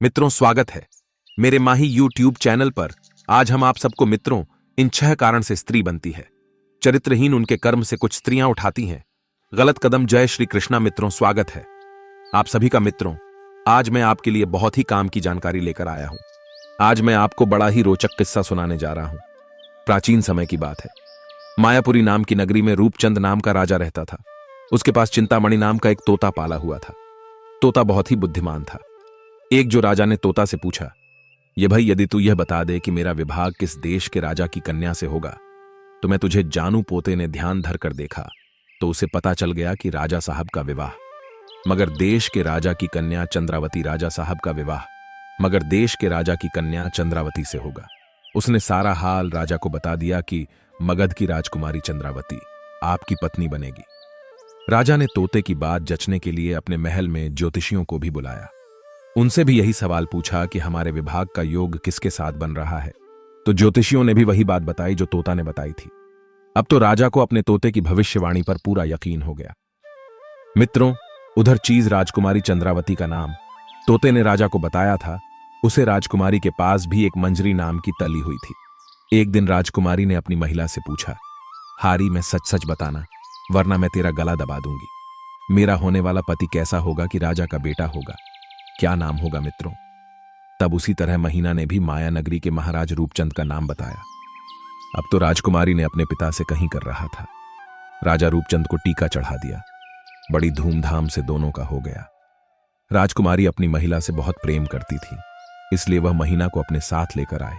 मित्रों, स्वागत है मेरे माही यूट्यूब चैनल पर। आज हम आप सबको मित्रों इन 6 कारण से स्त्री बनती है। चरित्रहीन उनके कर्म से कुछ स्त्रियां उठाती हैं गलत कदम। जय श्री कृष्णा मित्रों, स्वागत है आप सभी का। मित्रों, आज मैं आपके लिए बहुत ही काम की जानकारी लेकर आया हूं। आज मैं आपको बड़ा ही रोचक किस्सा सुनाने जा रहा हूं। प्राचीन समय की बात है। मायापुरी नाम की नगरी में रूपचंद नाम का राजा रहता था। उसके पास चिंतामणि नाम का एक तोता पाला हुआ था। तोता बहुत ही बुद्धिमान था। एक जो राजा ने तोता से पूछा, ये भाई, यदि तू यह बता दे कि मेरा विवाह किस देश के राजा की कन्या से होगा तो मैं तुझे जानू। पोते ने ध्यान धर कर देखा तो उसे पता चल गया कि राजा साहब का विवाह, मगर देश के राजा की कन्या चंद्रावती राजा साहब का विवाह मगर देश के राजा की कन्या चंद्रावती से होगा। उसने सारा हाल राजा को बता दिया कि मगध की राजकुमारी चंद्रावती आपकी पत्नी बनेगी। राजा ने तोते की बात जचने के लिए अपने महल में ज्योतिषियों को भी बुलाया। उनसे भी यही सवाल पूछा कि हमारे विभाग का योग किसके साथ बन रहा है। तो ज्योतिषियों ने भी वही बात बताई जो तोता ने बताई थी। अब तो राजा को अपने तोते की भविष्यवाणी पर पूरा यकीन हो गया। मित्रों, उधर चीज राजकुमारी चंद्रावती का नाम तोते ने राजा को बताया था। उसे राजकुमारी के पास भी एक मंजरी नाम की तली हुई थी। एक दिन राजकुमारी ने अपनी महिला से पूछा, हारी, मैं सच सच बताना, वरना मैं तेरा गला दबा दूंगी। मेरा होने वाला पति कैसा होगा कि राजा का बेटा होगा? क्या नाम होगा मित्रों? तब उसी तरह महीना ने भी माया नगरी के महाराज रूपचंद का नाम बताया। अब तो राजकुमारी ने अपने पिता से कहीं कर रहा था। राजा रूपचंद को टीका चढ़ा दिया। बड़ी धूमधाम से दोनों का हो गया। राजकुमारी अपनी महिला से बहुत प्रेम करती थी, इसलिए वह महीना को अपने साथ लेकर आए।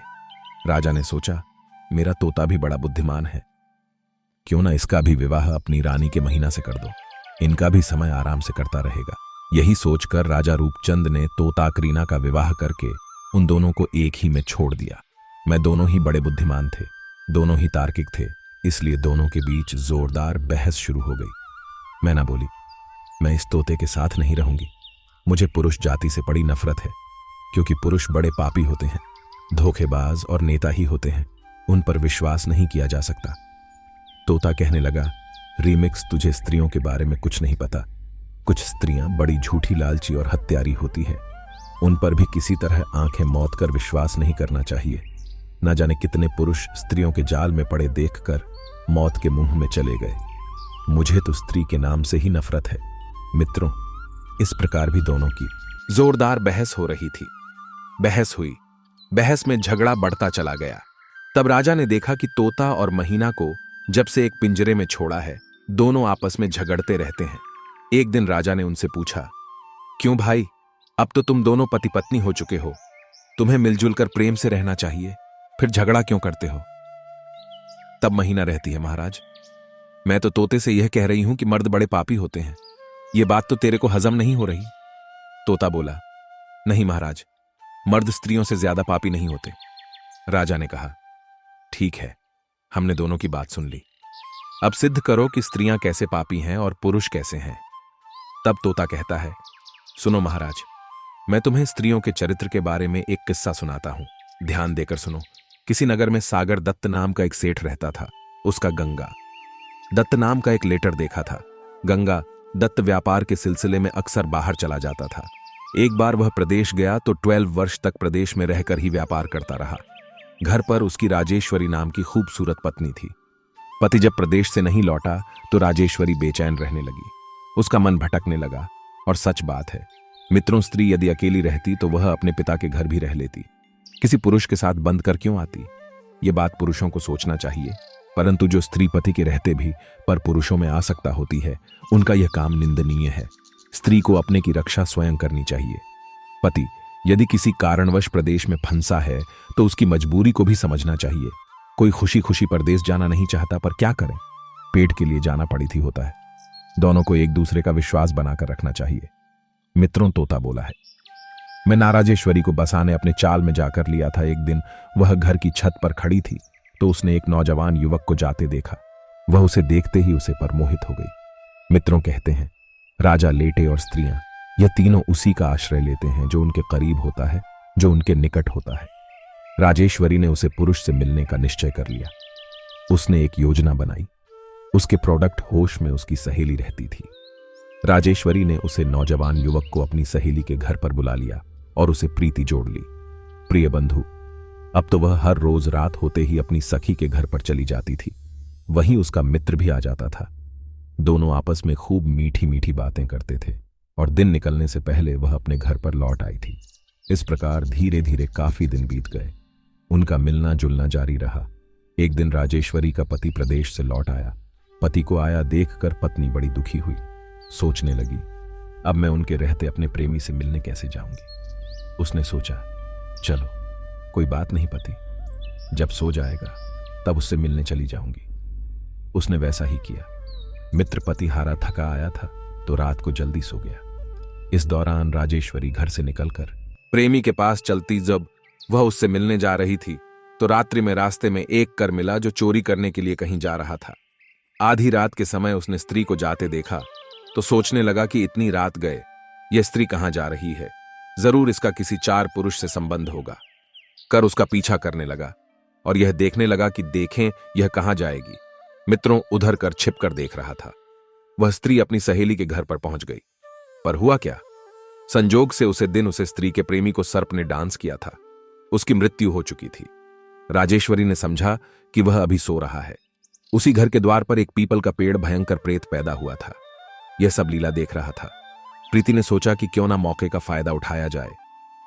राजा ने सोचा, मेरा तोता भी बड़ा बुद्धिमान है, क्यों ना इसका भी विवाह अपनी रानी के महीना से कर दो। इनका भी समय आराम से करता रहेगा। यही सोचकर राजा रूपचंद ने तोता करीना का विवाह करके उन दोनों को एक ही में छोड़ दिया। मैं दोनों ही बड़े बुद्धिमान थे, दोनों ही तार्किक थे, इसलिए दोनों के बीच जोरदार बहस शुरू हो गई। मैं ना बोली, मैं इस तोते के साथ नहीं रहूंगी। मुझे पुरुष जाति से बड़ी नफरत है, क्योंकि पुरुष बड़े पापी होते हैं, धोखेबाज और नेता ही होते हैं। उन पर विश्वास नहीं किया जा सकता। तोता कहने लगा, रीमिक्स, तुझे स्त्रियों के बारे में कुछ नहीं पता। कुछ स्त्रियां बड़ी झूठी, लालची और हत्यारी होती हैं। उन पर भी किसी तरह आंखें मौत कर विश्वास नहीं करना चाहिए। न जाने कितने पुरुष स्त्रियों के जाल में पड़े देखकर मौत के मुंह में चले गए। मुझे तो स्त्री के नाम से ही नफरत है। मित्रों, इस प्रकार भी दोनों की जोरदार बहस हो रही थी। बहस हुई, बहस में झगड़ा बढ़ता चला गया। तब राजा ने देखा कि तोता और महीना को जब से एक पिंजरे में छोड़ा है, दोनों आपस में झगड़ते रहते हैं। एक दिन राजा ने उनसे पूछा, क्यों भाई, अब तो तुम दोनों पति पत्नी हो चुके हो, तुम्हें मिलजुल कर प्रेम से रहना चाहिए, फिर झगड़ा क्यों करते हो? तब महीना रहती है, महाराज, मैं तो तोते से यह कह रही हूं कि मर्द बड़े पापी होते हैं। यह बात तो तेरे को हजम नहीं हो रही। तोता बोला, नहीं महाराज, मर्द स्त्रियों से ज्यादा पापी नहीं होते। राजा ने कहा, ठीक है, हमने दोनों की बात सुन ली। अब सिद्ध करो कि स्त्रियां कैसे पापी हैं और पुरुष कैसे हैं। तब तोता कहता है, सुनो महाराज, मैं तुम्हें स्त्रियों के चरित्र के बारे में एक किस्सा सुनाता हूं। ध्यान देकर सुनो। किसी नगर में सागर दत्त नाम का एक सेठ रहता था। उसका गंगा दत्त नाम का एक लेटर देखा था। गंगा दत्त व्यापार के सिलसिले में अक्सर बाहर चला जाता था। एक बार वह प्रदेश गया तो 12 वर्ष तक प्रदेश में रहकर ही व्यापार करता रहा। घर पर उसकी राजेश्वरी नाम की खूबसूरत पत्नी थी। पति जब प्रदेश से नहीं लौटा तो राजेश्वरी बेचैन रहने लगी। उसका मन भटकने लगा। और सच बात है मित्रों, स्त्री यदि अकेली रहती तो वह अपने पिता के घर भी रह लेती, किसी पुरुष के साथ बंद कर क्यों आती? ये बात पुरुषों को सोचना चाहिए। परंतु जो स्त्री पति के रहते भी पर पुरुषों में आसक्ता होती है, उनका यह काम निंदनीय है। स्त्री को अपने की रक्षा स्वयं करनी चाहिए। पति यदि किसी कारणवश प्रदेश में फंसा है तो उसकी मजबूरी को भी समझना चाहिए। कोई खुशी खुशी परदेश जाना नहीं चाहता, पर क्या करें, पेट के लिए जाना पड़ी थी होता है। दोनों को एक दूसरे का विश्वास बनाकर रखना चाहिए। मित्रों, तोता बोला है, मैं नाराजेश्वरी को बसाने अपने चाल में जाकर लिया था। एक दिन वह घर की छत पर खड़ी थी तो उसने एक नौजवान युवक को जाते देखा। वह उसे देखते ही उसे पर मोहित हो गई। मित्रों कहते हैं, राजा, लेटे और स्त्रियां, यह तीनों उसी का आश्रय लेते हैं जो उनके करीब होता है, जो उनके निकट होता है। राजेश्वरी ने उसे पुरुष से मिलने का निश्चय कर लिया। उसने एक योजना बनाई। उसके प्रोडक्ट होश में उसकी सहेली रहती थी। राजेश्वरी ने उसे नौजवान युवक को अपनी सहेली के घर पर बुला लिया और उसे प्रीति जोड़ ली। प्रिय बंधु, अब तो वह हर रोज रात होते ही अपनी सखी के घर पर चली जाती थी। वहीं उसका मित्र भी आ जाता था। दोनों आपस में खूब मीठी मीठी बातें करते थे और दिन निकलने से पहले वह अपने घर पर लौट आई थी। इस प्रकार धीरे धीरे काफी दिन बीत गए। उनका मिलना जुलना जारी रहा। एक दिन राजेश्वरी का पति प्रदेश से लौट आया। पति को आया देखकर पत्नी बड़ी दुखी हुई। सोचने लगी, अब मैं उनके रहते अपने प्रेमी से मिलने कैसे जाऊंगी। उसने सोचा, चलो कोई बात नहीं पति, जब सो जाएगा तब उससे मिलने चली जाऊंगी। उसने वैसा ही किया। मित्र पति हारा थका आया था तो रात को जल्दी सो गया। इस दौरान राजेश्वरी घर से निकलकर प्रेमी के पास चलती जब वह उससे मिलने जा रही थी तो रात्रि में रास्ते में एक कर मिला जो चोरी करने के लिए कहीं जा रहा था। आधी रात के समय उसने स्त्री को जाते देखा तो सोचने लगा कि इतनी रात गए यह स्त्री कहां जा रही है, जरूर इसका किसी चार पुरुष से संबंध होगा। कर उसका पीछा करने लगा और यह देखने लगा कि देखें यह कहां जाएगी। मित्रों उधर कर छिप कर देख रहा था। वह स्त्री अपनी सहेली के घर पर पहुंच गई। पर हुआ क्या, संजोग से उसे दिन उसे स्त्री के प्रेमी को सर्प ने डांस किया था। उसकी मृत्यु हो चुकी थी। राजेश्वरी ने समझा कि वह अभी सो रहा है। उसी घर के द्वार पर एक पीपल का पेड़ भयंकर प्रेत पैदा हुआ था। यह सब लीला देख रहा था। प्रीति ने सोचा कि क्यों ना मौके का फायदा उठाया जाए।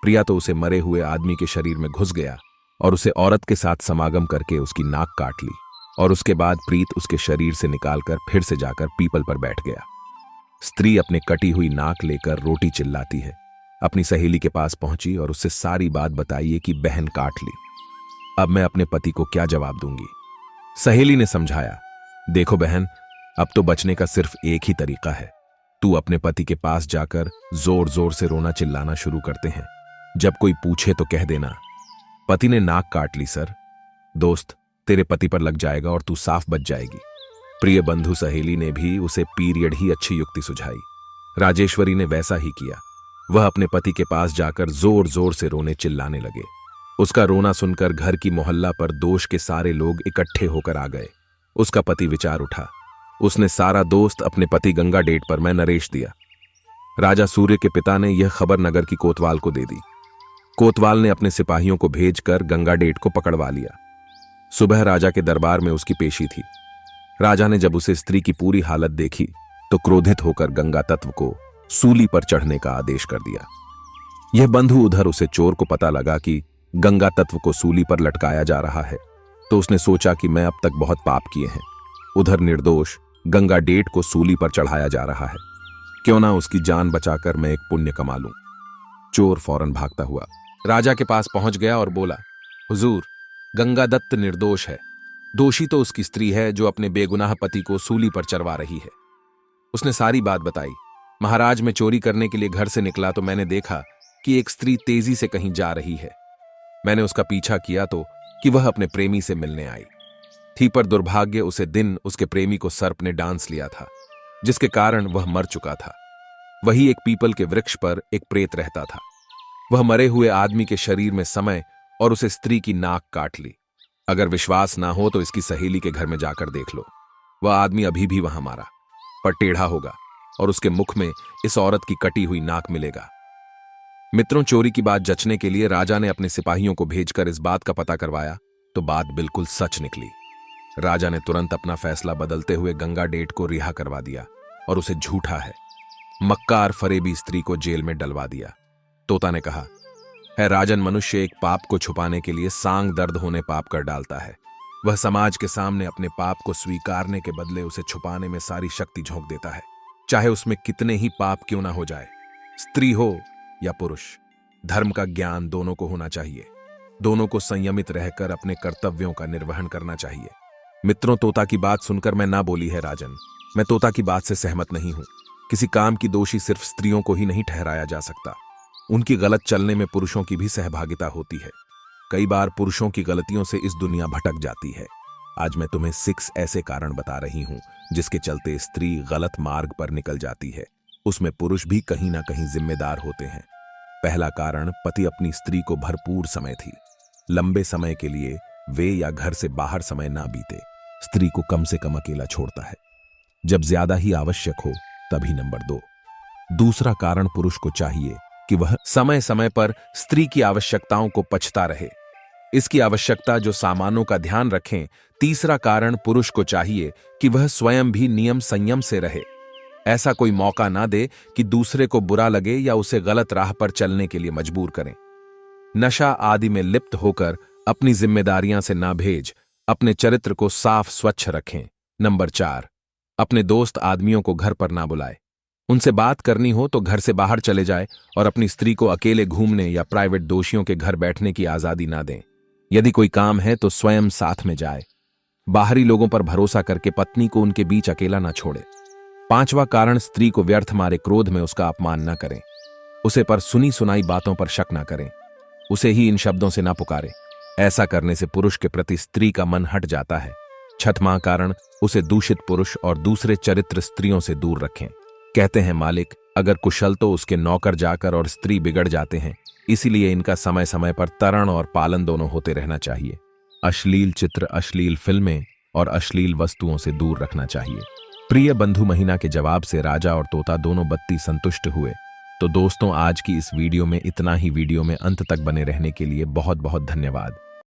प्रिया तो उसे मरे हुए आदमी के शरीर में घुस गया और उसे औरत के साथ समागम करके उसकी नाक काट ली और उसके बाद प्रीत उसके शरीर से निकालकर फिर से जाकर पीपल पर बैठ गया। स्त्री अपने कटी हुई नाक लेकर रोटी चिल्लाती है। अपनी सहेली के पास पहुंची और उससे सारी बात बताइए कि बहन काट ली। अब मैं अपने पति को क्या जवाब दूंगी। सहेली ने समझाया, देखो बहन, अब तो बचने का सिर्फ एक ही तरीका है। तू अपने पति के पास जाकर जोर जोर से रोना चिल्लाना शुरू करते हैं। जब कोई पूछे तो कह देना, पति ने नाक काट ली सर। दोस्त, तेरे पति पर लग जाएगा और तू साफ बच जाएगी। प्रिय बंधु सहेली ने भी उसे पीरियड ही अच्छी युक्ति सुझाई। राजेश्वरी ने वैसा ही किया। वह अपने पति के पास जाकर जोर जोर से रोने चिल्लाने लगे। उसका रोना सुनकर घर की मोहल्ला पर दोष के सारे लोग इकट्ठे होकर आ गए। उसका पति विचार उठा। उसने सारा दोस्त अपने पति गंगा डेट पर मैं नरेश दिया। राजा सूर्य के पिता ने यह खबर नगर की कोतवाल को दे दी। कोतवाल ने अपने सिपाहियों को भेजकर गंगा डेट को पकड़वा लिया। सुबह राजा के दरबार में उसकी पेशी थी। राजा ने जब उसे स्त्री की पूरी हालत देखी तो क्रोधित होकर गंगा तत्व को सूली पर चढ़ने का आदेश कर दिया। यह बंधु उधर उसे चोर को पता लगा कि गंगा तत्व को सूली पर लटकाया जा रहा है तो उसने सोचा कि मैं अब तक बहुत पाप किए हैं। उधर निर्दोष गंगा डेट को सूली पर चढ़ाया जा रहा है, क्यों ना उसकी जान बचाकर मैं एक पुण्य कमा लूं। चोर फौरन भागता हुआ राजा के पास पहुंच गया और बोला, हुजूर, गंगा दत्त निर्दोष है। दोषी तो उसकी स्त्री है जो अपने बेगुनाह पति को सूली पर चढ़वा रही है। उसने सारी बात बताई। महाराज, मैं चोरी करने के लिए घर से निकला तो मैंने देखा कि एक स्त्री तेजी से कहीं जा रही है। मैंने उसका पीछा किया तो कि वह अपने प्रेमी से मिलने आई थी, पर दुर्भाग्य उसे दिन उसके प्रेमी को सर्प ने डांस लिया था, जिसके कारण वह मर चुका था। वही एक पीपल के वृक्ष पर एक प्रेत रहता था। वह मरे हुए आदमी के शरीर में समय और उसे स्त्री की नाक काट ली। अगर विश्वास ना हो तो इसकी सहेली के घर में जाकर देख लो। वह आदमी अभी भी वहां मारा, पर टेढ़ा होगा और उसके मुख में इस औरत की कटी हुई नाक मिलेगा। मित्रों, चोरी की बात जचने के लिए राजा ने अपने सिपाहियों को भेजकर इस बात का पता करवाया तो बात बिल्कुल सच निकली। राजा ने तुरंत अपना फैसला बदलते हुए गंगा डेट को रिहा करवा दिया और उसे झूठा है मक्कार फरेबी स्त्री को जेल में डलवा दिया। तोता ने कहा, है राजन, मनुष्य एक पाप को छुपाने के लिए सांग दर्द होने पाप कर डालता है। वह समाज के सामने अपने पाप को स्वीकारने के बदले उसे छुपाने में सारी शक्ति झोंक देता है, चाहे उसमें कितने ही पाप क्यों ना हो जाए। स्त्री हो या पुरुष, धर्म का ज्ञान दोनों को होना चाहिए। दोनों को संयमित रहकर अपने कर्तव्यों का निर्वहन करना चाहिए। मित्रों, तोता की बात सुनकर मैं ना बोली है राजन। मैं तोता की बात से सहमत नहीं हूं। किसी काम की दोषी सिर्फ स्त्रियों को ही नहीं ठहराया जा सकता। उनकी गलत चलने में पुरुषों की भी सहभागिता होती है। कई बार पुरुषों की गलतियों से इस दुनिया भटक जाती है। आज मैं तुम्हें 6 ऐसे कारण बता रही हूं जिसके चलते स्त्री गलत मार्ग पर निकल जाती है। उसमें पुरुष भी कहीं ना कहीं जिम्मेदार होते हैं। पहला कारण, पति अपनी स्त्री को भरपूर समय थी। लंबे समय के लिए वे या घर से बाहर समय ना बीते। स्त्री को कम से कम अकेला छोड़ता है। जब ज्यादा ही आवश्यक हो तभी नंबर 2। दूसरा कारण, पुरुष को चाहिए कि वह समय समय पर स्त्री की आवश्यकताओं को पचता रहे। इसकी आवश्यकता जो सामानों का ध्यान रखें। तीसरा कारण, पुरुष को चाहिए कि वह स्वयं भी नियम संयम से रहे। ऐसा कोई मौका ना दे कि दूसरे को बुरा लगे या उसे गलत राह पर चलने के लिए मजबूर करें। नशा आदि में लिप्त होकर अपनी जिम्मेदारियां से ना भेज, अपने चरित्र को साफ स्वच्छ रखें। नंबर 4, अपने दोस्त आदमियों को घर पर ना बुलाए। उनसे बात करनी हो तो घर से बाहर चले जाए और अपनी स्त्री को अकेले घूमने या प्राइवेट दोषियों के घर बैठने की आजादी ना दें। यदि कोई काम है तो स्वयं साथ में जाए। बाहरी लोगों पर भरोसा करके पत्नी को उनके बीच अकेला ना छोड़े। 5वां कारण, स्त्री को व्यर्थ मारे क्रोध में उसका अपमान न करें। उसे पर सुनी सुनाई बातों पर शक ना करें। उसे ही इन शब्दों से ना पुकारे। ऐसा करने से पुरुष के प्रति स्त्री का मन हट जाता है। 6वां कारण, उसे दूषित पुरुष और दूसरे चरित्र स्त्रियों से दूर रखें। कहते हैं मालिक, अगर कुशल तो उसके नौकर जाकर और स्त्री बिगड़ जाते हैं। इसीलिए इनका समय समय पर तरण और पालन दोनों होते रहना चाहिए। अश्लील चित्र, अश्लील फिल्में और अश्लील वस्तुओं से दूर रखना चाहिए। प्रिय बंधु महीना के जवाब से राजा और तोता दोनों बत्ती संतुष्ट हुए। तो दोस्तों, आज की इस वीडियो में इतना ही। वीडियो में अंत तक बने रहने के लिए बहुत बहुत धन्यवाद।